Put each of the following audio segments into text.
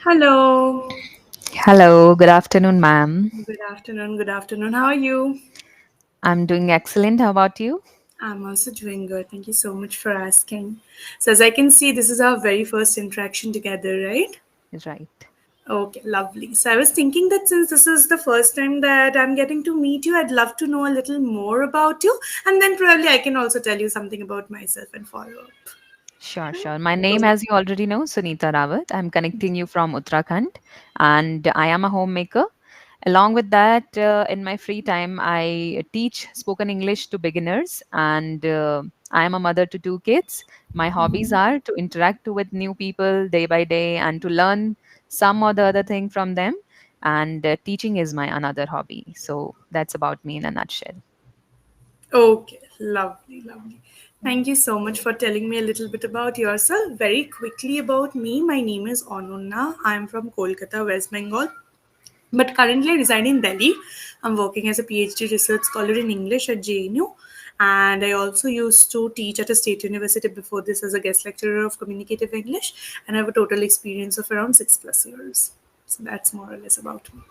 Hello. Hello, good afternoon, ma'am. Good afternoon. Good afternoon. How are you? I'm doing excellent. How about you? I'm also doing good. Thank you so much for asking. So, as I can see, this is our very first interaction together, right? Right. Okay, lovely. So, I was thinking that since this is the first time that I'm getting to meet you, I'd love to know a little more about you. And then probably I can also tell you something about myself and follow up. Sure, Right? sure. My name, So, as you already know, Sunita Rawat. I'm connecting you from Uttarakhand, and I am a homemaker. Along with that, in my free time, I teach spoken English to beginners, and I am a mother to two kids. My hobbies are to interact with new people day by day and to learn some or the other thing from them. And teaching is my another hobby. So that's about me in a nutshell. okay, lovely, lovely. Thank you so much for telling me a little bit about yourself. Very quickly about me, my name is Ananya. I'm from Kolkata, West Bengal, but currently I reside in Delhi. I'm working as a PhD research scholar in English at JNU, and I also used to teach at a state university before this as a guest lecturer of communicative English, and I have a total experience of around 6 plus years. So that's more or less about me.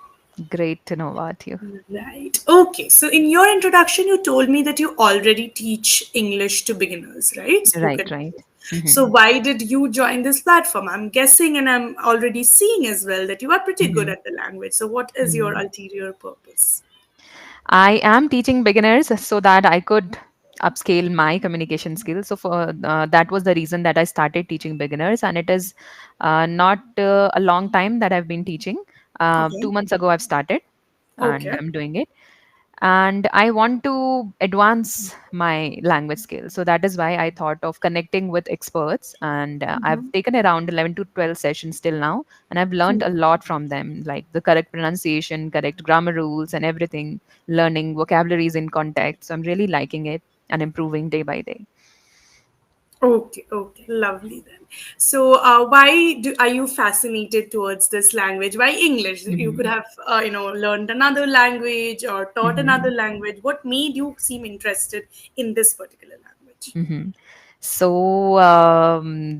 Great to know about you. Right. Okay. So, in your introduction, you told me that you already teach English to beginners, right? Right, Spoken right. English. Mhm. So, why did you join this platform? I'm guessing, and I'm already seeing as well that you are pretty good Mhm. at the language. So, what is your Mhm. ulterior purpose? I am teaching beginners so that I could upscale my communication skills. So for that was the reason that I started teaching beginners, and it is not a long time that I've been teaching. Okay. 2 months ago, I've started, and Okay. I'm doing it. And I want to advance my language skills, so that is why I thought of connecting with experts, and I've taken around 11 to 12 sessions till now, and I've learned a lot from them, like the correct pronunciation, correct grammar rules, and everything, learning vocabularies in context. So I'm really liking it and improving day by day. Okay, okay, lovely then. So, why are you fascinated towards this language? Why English? You could Hmm. have, learned another language or taught another Hmm. language. What made you seem interested in this particular language? Hmm. So,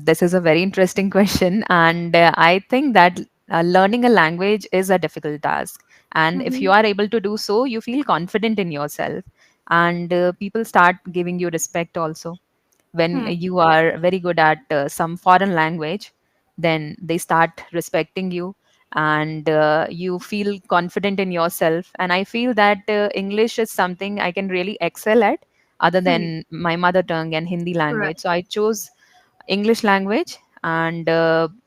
this is a very interesting question, and I think that learning a language is a difficult task. And if Mm-hmm. you are able to do so, you feel confident in yourself, and people start giving you respect also. When you are very good at some foreign language, then they start respecting you, and you feel confident in yourself. And I feel that English is something I can really excel at other than my mother tongue and Hindi Right. language. So I chose English language, and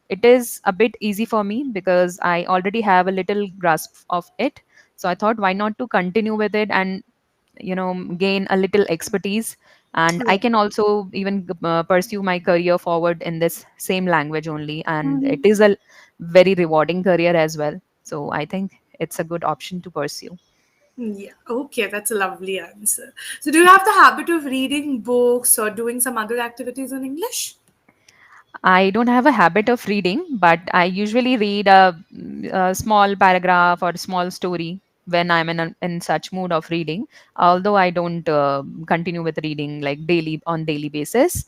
it is a bit easy for me because I already have a little grasp of it. So I thought, why not to continue with it and gain a little expertise, and I Right. can also even pursue my career forward in this same language only, and it Mhm. is a very rewarding career as well. So I think it's a good option to pursue. Yeah, okay, that's a lovely answer. So, do you have the habit of reading books or doing some other activities in English? I don't have a habit of reading, but I usually read a small paragraph or small story when I'm in such mood of reading. Although I don't continue with reading like daily on daily basis,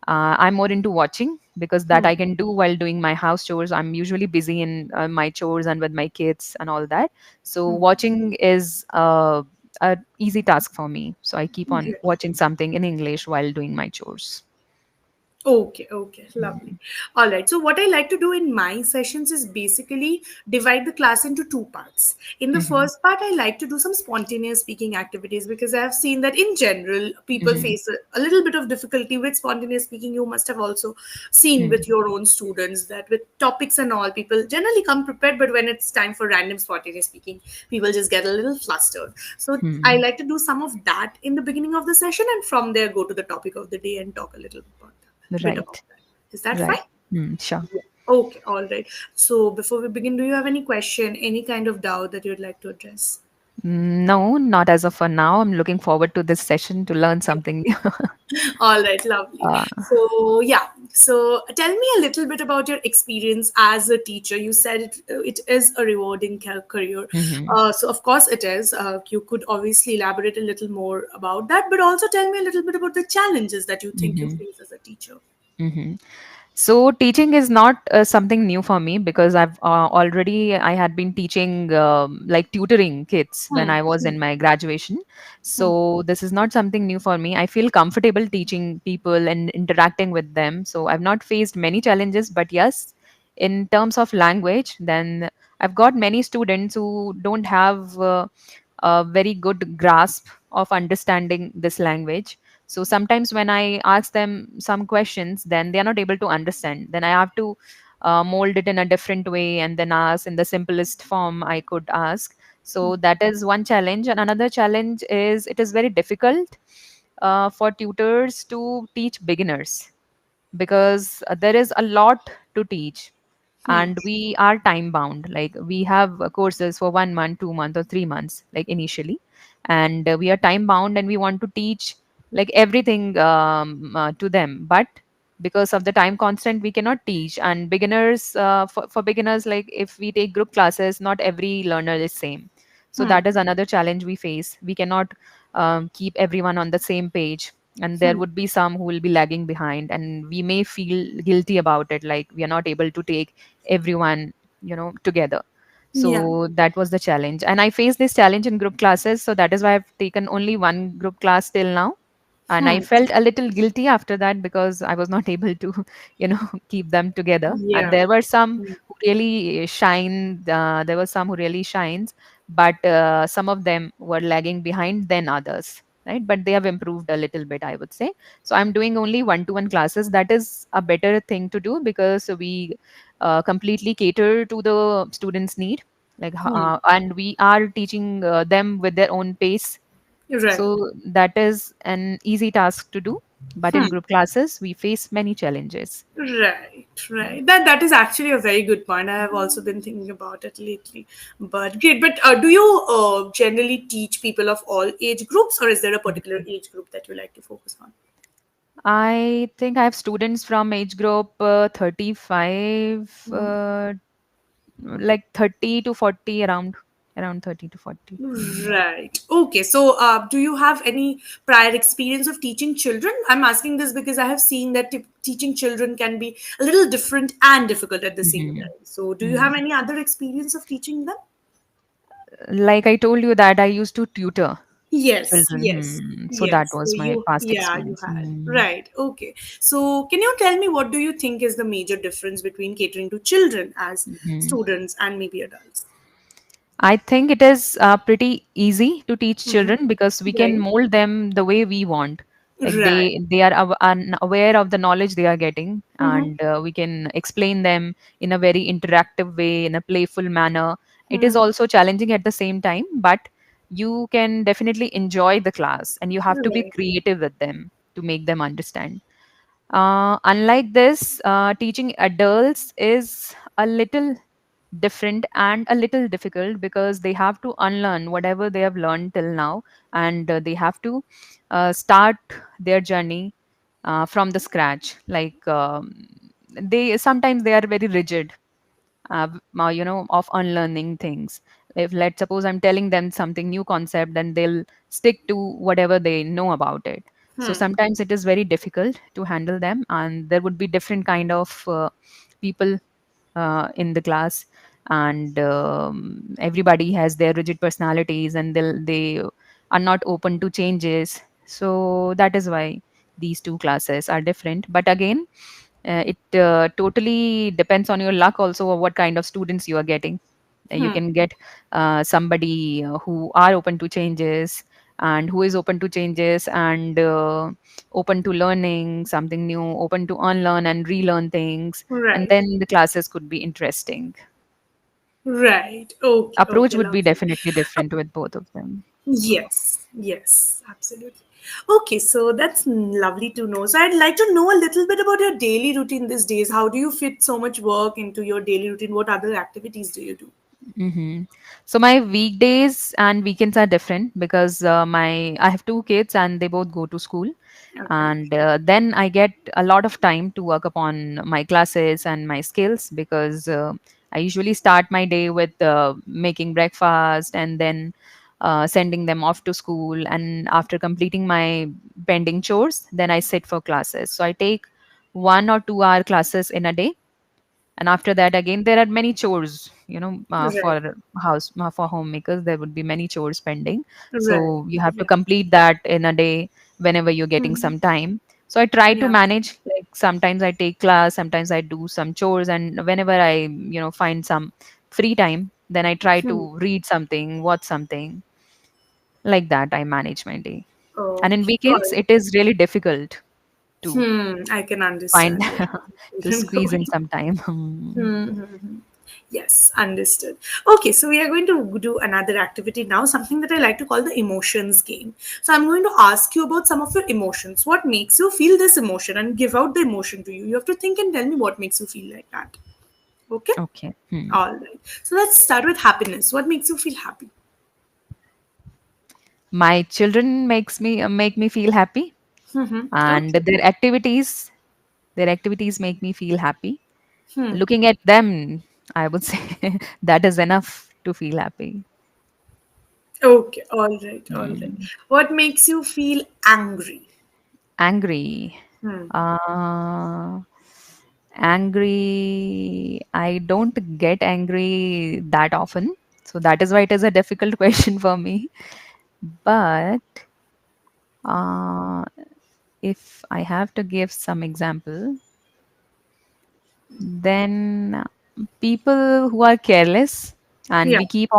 I'm more into watching because that I can do while doing my house chores. I'm usually busy in my chores and with my kids and all that. So watching is a easy task for me. So I keep on Great. watching something in English while doing my chores. Okay, okay, lovely. Mhm. All right. So, what I like to do in my sessions is basically divide the class into two parts. In the Mhm. first part, I like to do some spontaneous speaking activities because I have seen that in general, people Mhm. face a little bit of difficulty with spontaneous speaking. You must have also seen with Mhm. your own students that with topics and all, people generally come prepared, but when it's time for random spontaneous speaking, people just get a little flustered. So, I Mhm. like to do some of that in the beginning of the session and from there go to the topic of the day and talk a little bit about Right. that. Is that Right. fine? Sure. Yeah. Okay, all right. So before we begin, do you have any question, any kind of doubt that you'd like to address? No, not as of for now. I'm looking forward to this session to learn something new. All right, lovely. uh, So yeah, so tell me a little bit about your experience as a teacher. You said it is a rewarding career. mhm. So of course it is. You could obviously elaborate a little more about that, but also tell me a little bit about the challenges that you think you Mhm. face as a teacher. Mhm. So teaching is not something new for me because I had been teaching like tutoring kids when Hmm. I was Hmm. in my graduation. Hmm. So this is not something new for me. I feel comfortable teaching people and interacting with them. So I've not faced many challenges, but yes, in terms of language, then I've got many students who don't have a very good grasp of understanding this language. So sometimes when I ask them some questions, then they are not able to understand. Then I have to mold it in a different way and then ask in the simplest form I could ask. So that is one challenge. And another challenge is it is very difficult for tutors to teach beginners because there is a lot to teach Hmm. and we are time bound, like we have courses for 1 month, 2 months or 3 months like initially, and we are time bound and we want to teach like everything to them, but because of the time constant we cannot teach. And beginners, for beginners, like if we take group classes, not every learner is same. So Hmm. that is another challenge we face. We cannot keep everyone on the same page, and there Hmm. would be some who will be lagging behind and we may feel guilty about it, like we are not able to take everyone together. Yeah. So that was the challenge, and I faced this challenge in group classes. So that is why I've taken only one group class till now, and I Hmm. felt a little guilty after that because I was not able to keep them together. And Yeah. there were some Hmm. who really shined, there were some who really shines, but some of them were lagging behind than others, right? But they have improved a little bit, I would say. So I'm doing only one to one classes. That is a better thing to do because we completely cater to the students need, like Hmm. and we are teaching them with their own pace. Right. So that is an easy task to do. But in Hmm. group classes, we face many challenges. Right, right. That is actually a very good point. I have also been thinking about it lately. But great. But do you generally teach people of all age groups, or is there a particular age group that you like to focus on? I think I have students from age group 35, Mhm. like 30 to 40, around 30 to 40. Right. Okay. So, do you have any prior experience of teaching children? I'm asking this because I have seen that teaching children can be a little different and difficult at the same Mhm. time. So, do you Mhm. have any other experience of teaching them? Like I told you that I used to tutor Yes, children. yes, So that yes. So was my you, past yeah, you experience. had. Right. Okay. So can you tell me what do you think is the major difference between catering to children as Mhm. students and maybe adults? I think it is pretty easy to teach Hmm. children because we can Right. mold them the way we want. Like Right. they are aware of the knowledge they are getting, Mm-hmm. and we can explain them in a very interactive way, in a playful manner. It is Hmm. also challenging at the same time, but you can definitely enjoy the class, and you have to be Right. creative with them to make them understand. Unlike this, teaching adults is a little different and a little difficult because they have to unlearn whatever they have learned till now, and they have to start their journey from the scratch. Like they sometimes they are very rigid, of unlearning things. If let's suppose I'm telling them something new concept, then they'll stick to whatever they know about it. So Hmm. sometimes it is very difficult to handle them, and there would be different kind of people in the class, and everybody has their rigid personalities and they are not open to changes. So that is why these two classes are different. But again, it totally depends on your luck also of what kind of students you are getting. You Hmm. can get somebody who are open to changes and who is open to changes and open to learning something new, open to unlearn and relearn things, and Right. then the classes could be interesting. Right. Okay. Approach Okay. would be Lovely. definitely different with both of them. Yes. Yes. Absolutely. Okay. So that's lovely to know. So I'd like to know a little bit about your daily routine these days. How do you fit so much work into your daily routine? What other activities do you do? Hmm. So my weekdays and weekends are different because my I have two kids and they both go to school, Okay. and then I get a lot of time to work upon my classes and my skills because I usually start my day with making breakfast and then sending them off to school, and after completing my pending chores, then I sit for classes. So I take 1 or 2 hour classes in a day, and after that again there are many chores, Right. for house for homemakers there would be many chores pending. Right. So you have to Yeah. complete that in a day whenever you're getting Mhm. some time. So I try to Yeah. manage, like sometimes I take class, sometimes I do some chores, and whenever I find some free time, then I try Hmm. to read something, watch something, like that I manage my day. And in Okay. All weekends right. it is really difficult to I can find understand where to you're squeeze in going. some time. Yes, understood. Okay, so we are going to do another activity now, something that I like to call the emotions game. So I'm going to ask you about some of your emotions. What makes you feel this emotion and give out the emotion to you? You have to think and tell me what makes you feel like that. Okay? Okay. All right. So let's start with happiness. What makes you feel happy? My children make me feel happy, and Okay. their activities make me feel happy. Looking at them, I would say that is enough to feel happy. Okay. All right. All right. Hmm. What makes you feel angry? Angry. Uh, Angry. I don't get angry that often, so that is why it is a difficult question for me. But uh, if I have to give some example, then people who are careless, and Yeah. we keep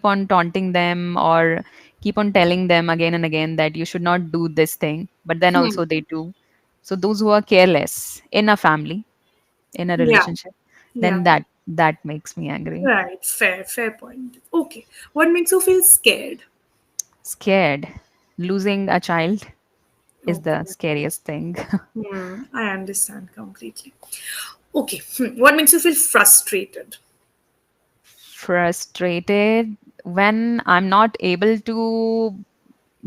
on taunting them, or keep on telling them again and again that you should not do this thing, but then Hmm. also they do. So those who are careless in a family, in a Yeah. relationship, Yeah. then that makes me angry. Right. Fair. Fair point. Okay. What makes you feel scared? Scared. Losing a child is the Okay. scariest thing. I understand completely. Okay. What makes you feel frustrated? Frustrated when I'm not able to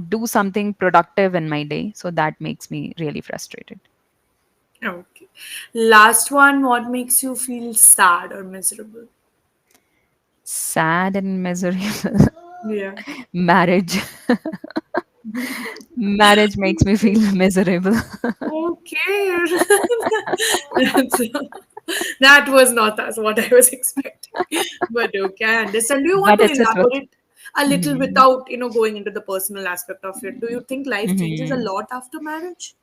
do something productive in my day. So that makes me really frustrated. Okay. Last one. What makes you feel sad or miserable? Sad and miserable. Yeah. Marriage. Marriage makes me feel miserable. Okay. That's, that was not as what I was expecting. But okay, I understand. Do you want But to it's a truth. elaborate a little Mhm. without, going into the personal aspect of it? Do you think life changes a Mhm. lot after marriage?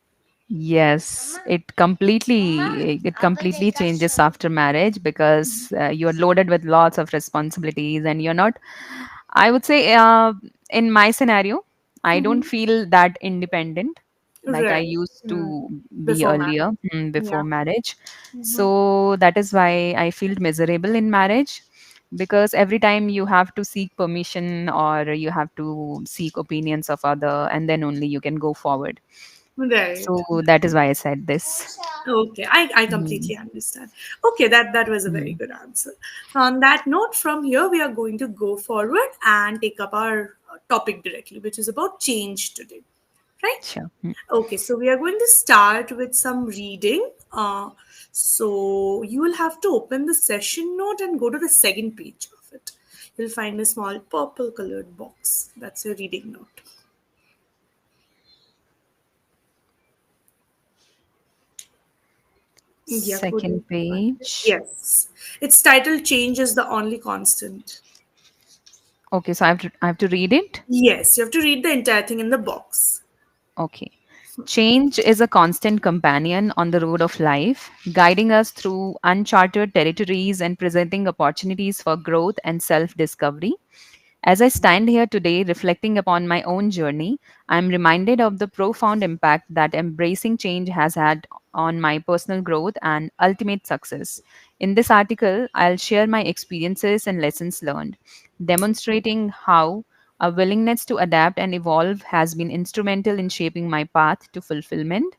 Yes, it completely changes after marriage, because you're loaded with lots of responsibilities, and you're not, I would say, in my scenario, I don't Mm-hmm. feel that independent like I Right. used Mm. to be Before marriage. earlier, Yeah. before marriage. So that is why I feel miserable in marriage, because every time you have to seek permission, or you have to seek opinions of other, and then only you can go forward. Right. So that is why I said this. Okay, I Mm. completely understand. Okay, that was a very Mm. good answer. So on that note, from here we are going to go forward and take up our topic directly, which is about change today. Right? Sure. Mm. Okay, so we are going to start with some reading. So you will have to open the session note and go to the second page of it. You'll find a small purple colored box. That's your reading note. Yeah, could you Second find it? page. Yes. Its title Change is the Only Constant. Okay, so I have to read it. Yes, you have to read the entire thing in the box. Okay. Change is a constant companion on the road of life, guiding us through uncharted territories and presenting opportunities for growth and self discovery. As I stand here today reflecting upon my own journey, I am reminded of the profound impact that embracing change has had on my personal growth and ultimate success. In this article, I'll share my experiences and lessons learned, demonstrating how a willingness to adapt and evolve has been instrumental in shaping my path to fulfillment.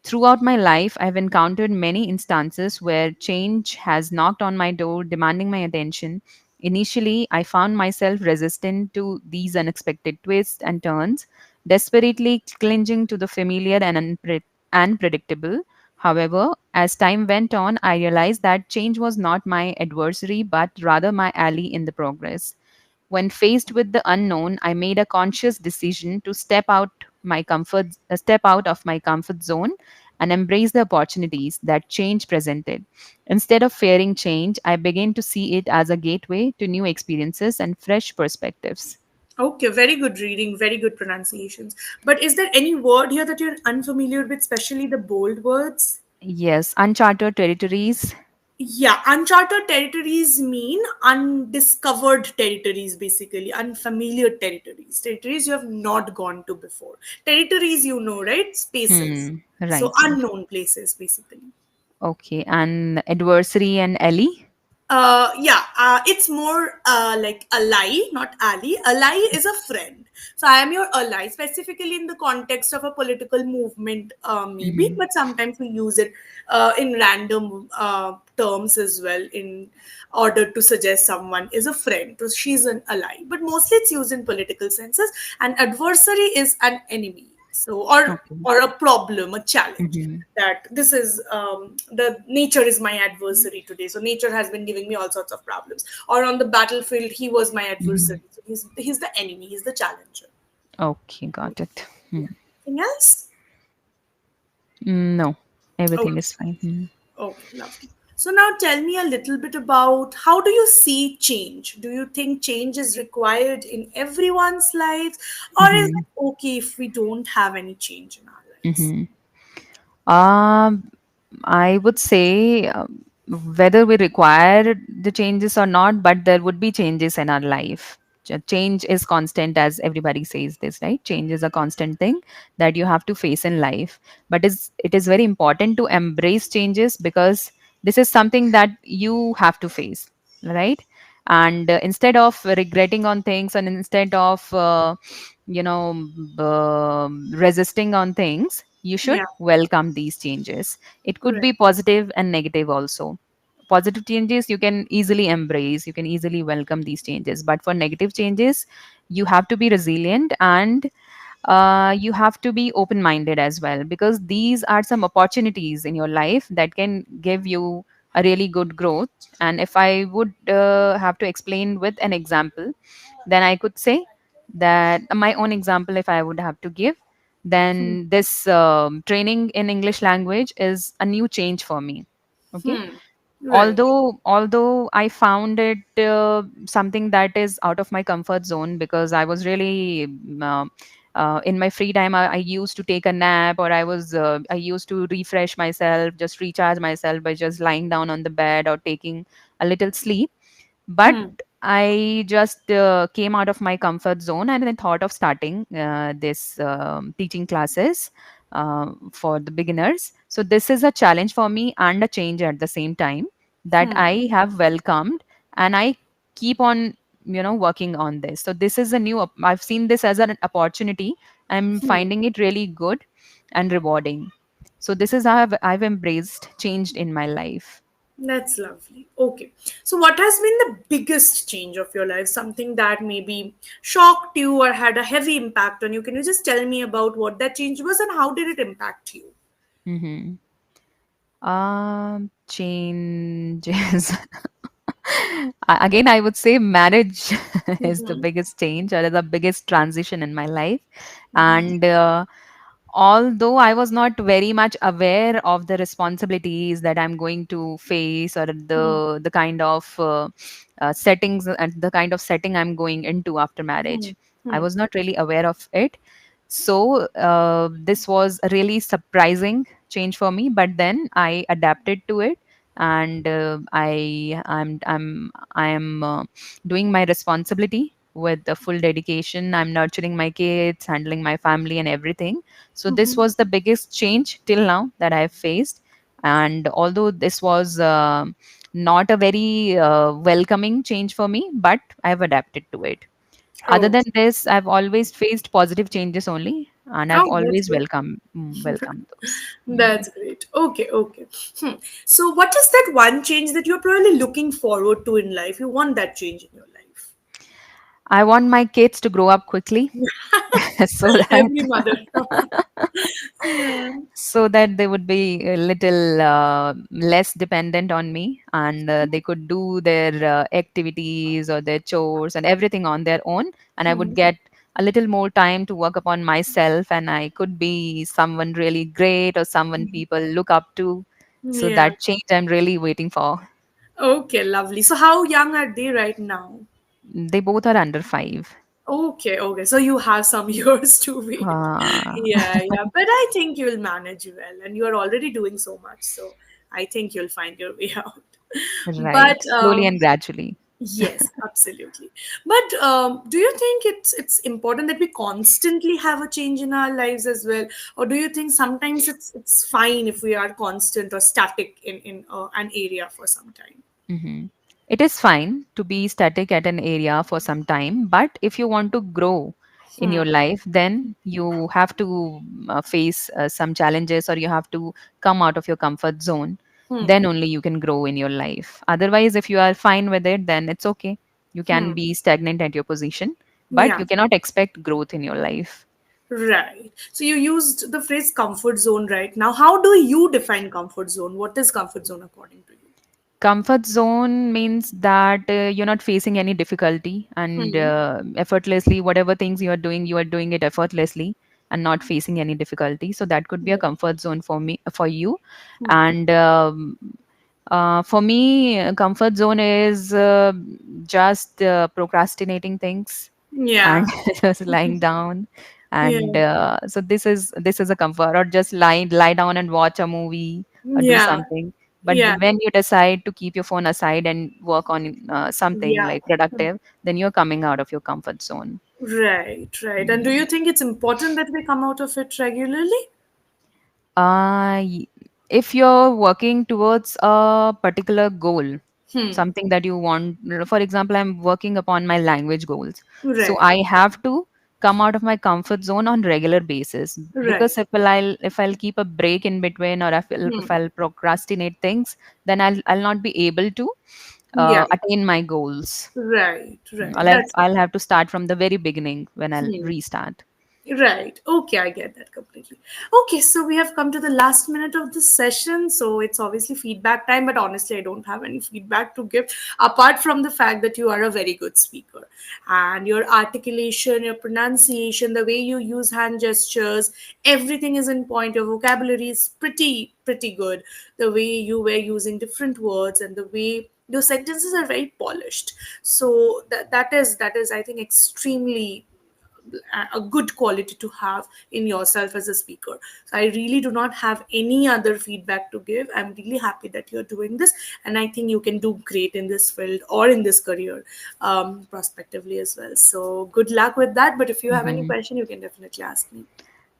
Throughout my life, I've encountered many instances where change has knocked on my door, demanding my attention. Initially, I found myself resistant to these unexpected twists and turns, desperately clinging to the familiar and unpredictable. However, as time went on, I realized that change was not my adversary, but rather my ally in the progress. When faced with the unknown, I made a conscious decision to step out of my comfort zone and embrace the opportunities that change presented. Instead of fearing change, I began to see it as a gateway to new experiences and fresh perspectives. Okay, very good reading, very good pronunciations. But is there any word here that you're unfamiliar with, especially the bold words? Yes, uncharted territories. Yeah, uncharted territories mean undiscovered territories, basically, unfamiliar territories, territories you have not gone to before. Territories, you know, right? Spaces. So, Right, right. unknown places, basically. Okay, and adversary and Ellie. Yeah, it's more like ally, not ally. Ally is a friend. So I am your ally, specifically in the context of a political movement, maybe, Mm-hmm. but sometimes we use it in random terms as well in order to suggest someone is a friend. So she's an ally, but mostly it's used in political senses. And adversary is an enemy. So Okay. or a problem, a challenge Mm-hmm. that this is the nature is my adversary today, so nature has been giving me all sorts of problems, or on the battlefield he was my Mm-hmm. adversary, so he's the enemy, he's the challenger. Okay, got it. Hmm. Yeah, anything else? No, everything Okay, is fine. Hmm. okay, lovely. So now tell me a little bit about how do you see change? Do you think change is required in everyone's lives, or is Mm-hmm. it okay if we don't have any change in our lives? Mm-hmm. Um, I would say whether we require the changes or not, but there would be changes in our life. Change is constant, as everybody says this, right? Change is a constant thing that you have to face in life. But it is very important to embrace changes because this is something that you have to face, right? And instead of regretting on things and instead of you know resisting on things, you should Yeah. welcome these changes. It could Right. be positive and negative also. Positive changes you can easily embrace, you can easily welcome these changes, but for negative changes you have to be resilient, and you have to be open minded as well, because these are some opportunities in your life that can give you a really good growth. And if I would have to explain with an example, then I could say that my own example, if I would have to give, Hmm. then this training in English language is a new change for me. Okay. Hmm. Right. Although I found it something that is out of my comfort zone, because I was really in my free time, I used to take a nap, or I used to refresh myself, just recharge myself by just lying down on the bed or taking a little sleep. But Hmm. I just came out of my comfort zone and I thought of starting this teaching classes for the beginners. So this is a challenge for me and a change at the same time that Hmm. I have welcomed, and I keep on working on this. So this is a I've seen this as an opportunity. I'm Hmm. finding it really good and rewarding. So this is how I've embraced changed in my life. That's lovely. Okay. So, what has been the biggest change of your life? Something that maybe shocked you or had a heavy impact on you? Can you just tell me about what that change was and how did it impact you? Hmm. Changes. Again, I would say marriage is the Mm-hmm. biggest change or the biggest transition in my life. Mm-hmm. And although I was not very much aware of the responsibilities that I'm going to face, or the kind of settings and the kind of setting I'm going into after Hmm. marriage, I Hmm. was not really aware of it. So this was a really surprising change for me, but then I adapted to it, and I am doing my responsibility with the full dedication. I'm nurturing my kids, handling my family, and everything. So this Mm-hmm. was the biggest change till now that I have faced. And although this was not a very welcoming change for me, but I've adapted to it. Other Oh, than this, I've always faced positive changes only, and I've oh, that's always good. welcomed those. Mm. That's great. Okay, okay. Hmm. So, what is that one change that you're probably looking forward to in life? You want that change in your life. I want my kids to grow up quickly so that Every mother. Yeah. so that they would be a little less dependent on me, and they could do their activities or their chores and everything on their own, and I would Hmm. get a little more time to work upon myself, and I could be someone really great or someone people look up to. So Yeah. that change I'm really waiting for. Okay, lovely. So how young are they right now? They both are under 5. Okay, okay. So you have some years to wait. Ah, Yeah, yeah. But I think you'll manage well, and you are already doing so much. So I think you'll find your way out. But right. Slowly and gradually. yes, absolutely. But do you think it's important that we constantly have a change in our lives as well, or do you think sometimes it's fine if we are constant or static in an area for some time? Mhm. It is fine to be static at an area for some time, but if you want to grow in Hmm. your life, then you have to face some challenges, or you have to come out of your comfort zone. Hmm. Then only you can grow in your life. Otherwise, if you are fine with it, then it's okay. You can Hmm. be stagnant at your position, but Yeah. you cannot expect growth in your life. Right. So you used the phrase comfort zone right now. How do you define comfort zone? What is comfort zone according to you? Comfort zone means that you're not facing any difficulty, and Hmm. effortlessly, whatever things you are doing it effortlessly and not facing any difficulty. So that could be a Yeah. comfort zone for me, for you. Hmm. And for me, comfort zone is just procrastinating things and Yeah. just lying down. And Yeah. so this is a comfort, or just lie down and watch a movie or do Yeah. something. But Yeah. when you decide to keep your phone aside and work on something Yeah. like productive, then you're coming out of your comfort zone. Right, right. And do Mm. you think it's important that we come out of it regularly? Uh, y- if you're working towards a particular goal, Hmm. something that you want, for example, I'm working upon my language goals. So Right, I have to come out of my comfort zone on regular basis, right. because if I'll keep a break in between, or if Hmm. I'll procrastinate things, then I'll not be able to Yeah, attain my goals. right, right. I'll have, That's I'll have to start from the very beginning when I'll hmm. restart. Right. Okay, I get that completely. Okay, so we have come to the last minute of the session. So it's obviously feedback time, but honestly, I don't have any feedback to give apart from the fact that you are a very good speaker. And your articulation, your pronunciation, the way you use hand gestures, everything is in point. Your vocabulary is pretty good. The way you were using different words and the way your sentences are very polished. So that is I think extremely a good quality to have in yourself as a speaker. So I really do not have any other feedback to give. I'm really happy that you're doing this, and I think you can do great in this field or in this career, prospectively as well. So good luck with that. But if you have any Mhm. question, you can definitely ask me.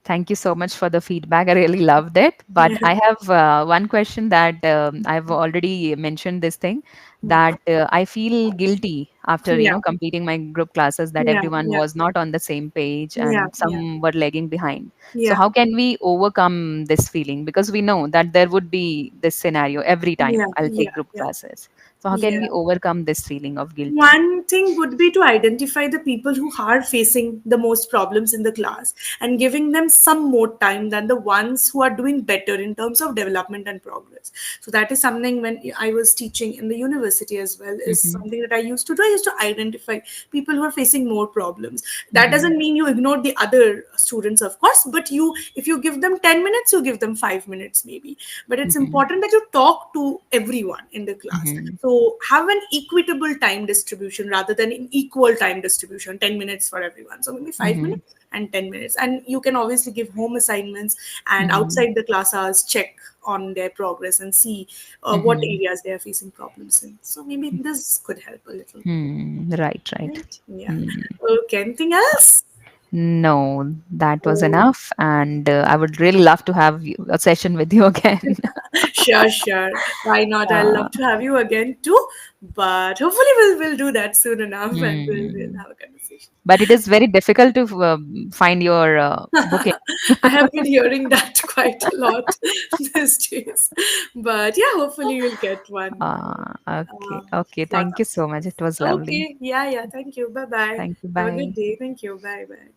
Thank you so much for the feedback. I really loved it. But Yeah. I have one question that I've already mentioned this thing, that I feel guilty after Yeah. completing my group classes, that Yeah. everyone Yeah. was not on the same page Yeah. and Yeah. some were lagging behind. So Yeah. how can we overcome this feeling? Because we know that there would be this scenario every time Yeah. I'll take Yeah. group Yeah. classes. So how can we Yeah. overcome this feeling of guilty? One thing would be to identify the people who are facing the most problems in the class and giving them some more time than the ones who are doing better in terms of development and progress. So that is something when I was teaching in the university as well, is Mm-hmm. something that I used to do. I used to identify people who are facing more problems. That Mm-hmm. doesn't mean you ignore the other students, of course, but you, if you give them 10 minutes, you give them 5 minutes maybe. But it's Mm-hmm. important that you talk to everyone in the class. Mm-hmm. So have an equitable time distribution rather than an equal time distribution, 10 minutes for everyone. So maybe five Mm-hmm. minutes and 10 minutes. And you can obviously give home assignments and Mm-hmm. outside the class hours, check on their progress and see what Mm-hmm. areas they are facing problems in. So maybe this could help a little. Hmm. Right, right. Right? Yeah. Hmm. Okay. Anything else? No, that was Oh, enough. And I would really love to have a session with you again. sure, sure. Why not? I'd uh, love to have you again too. But hopefully we'll do that soon enough and we'll hmm. have a conversation. But it is very difficult to find your booking. I have been hearing that quite a lot these days. But yeah, hopefully you'll get one Okay, okay. slot Thank you out. so much. It was lovely. Okay. Yeah, yeah. Thank you. Bye bye. Thank you. Have a good Bye. day. Thank you. Bye bye.